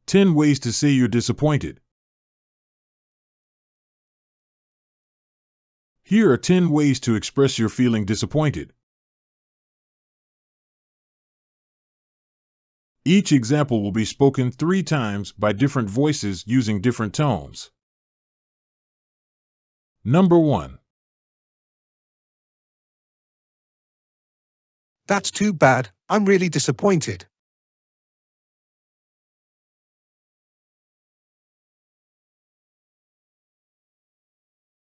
10 ways to say you're disappointed. Here are 10 ways to express you're feeling disappointed. Each example will be spoken 3 times by different voices using different tones. Number 1. That's too bad. I'm really disappointed.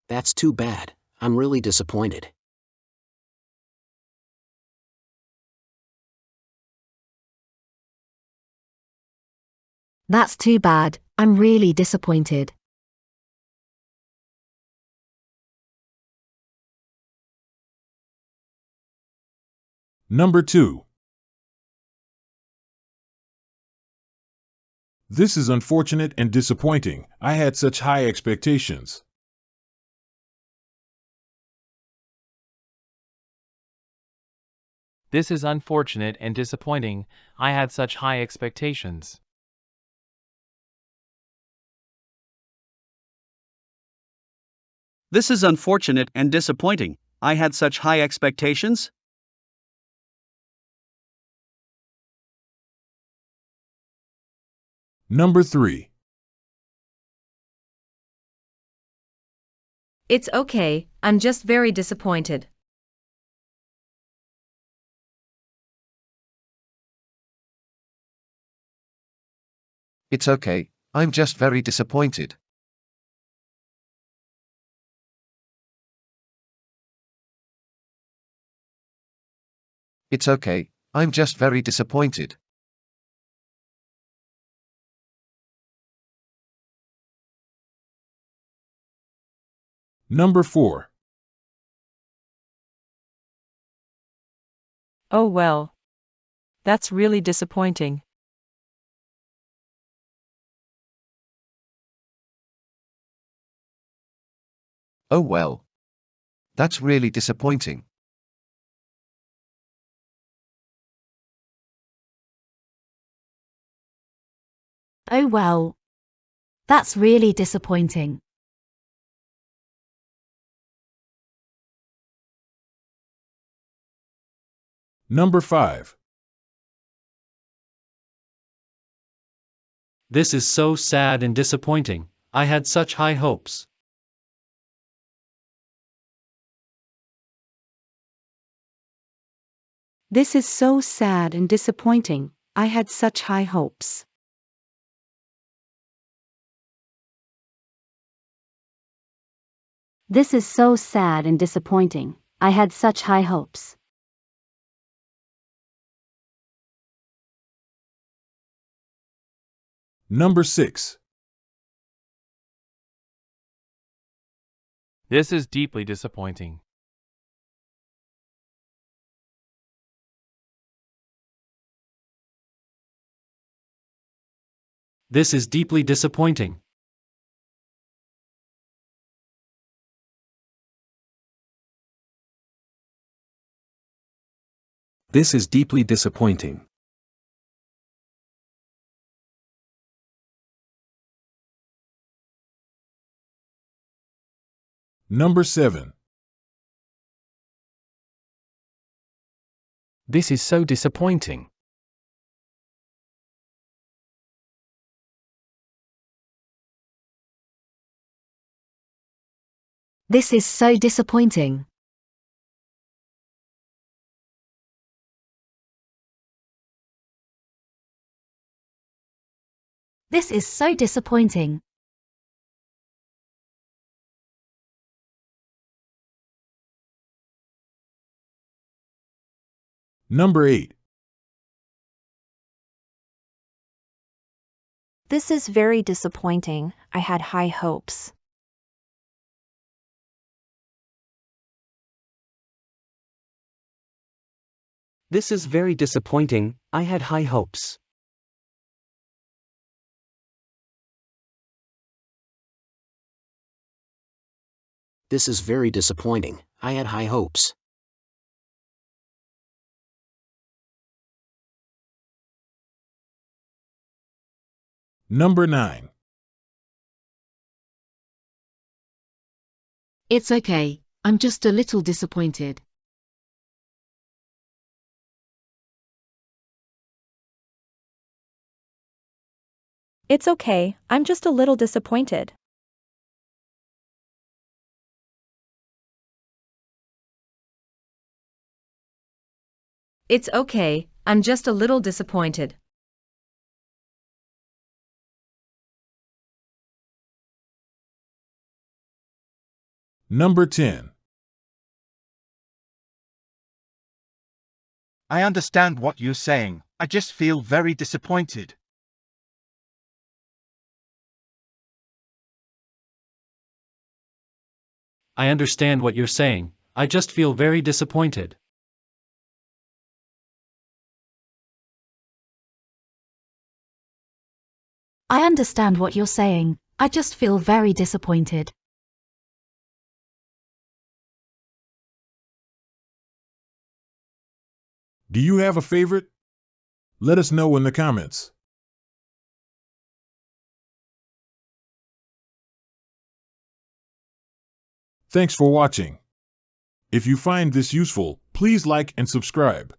That's too bad. I'm really disappointed. That's too bad. I'm really disappointed. Number 2. This is unfortunate and disappointing. I had such high expectations. This is unfortunate and disappointing. I had such high expectations. This is unfortunate and disappointing. I had such high expectations. Number 3. It's okay, I'm just very disappointed. It's okay, I'm just very disappointed. It's okay, I'm just very disappointed. Number 4. Oh well. That's really disappointing. Oh well. That's really disappointing. Oh well. That's really disappointing. Number 5. This is so sad and disappointing. I had such high hopes. This is so sad and disappointing. I had such high hopes. This is so sad and disappointing. I had such high hopes. Number 6. This is deeply disappointing. This is deeply disappointing. This is deeply disappointing. Number 7. This is so disappointing. This is so disappointing. This is so disappointing. Number 8. This is very disappointing. I had high hopes. This is very disappointing. I had high hopes. This is very disappointing. I had high hopes. Number 9. It's okay, I'm just a little disappointed. It's okay, I'm just a little disappointed. It's okay, I'm just a little disappointed. Number 10. I understand what you're saying. I just feel very disappointed. I understand what you're saying. I just feel very disappointed. I understand what you're saying. I just feel very disappointed. Do you have a favorite? Let us know in the comments. Thanks for watching. If you find this useful, please like and subscribe.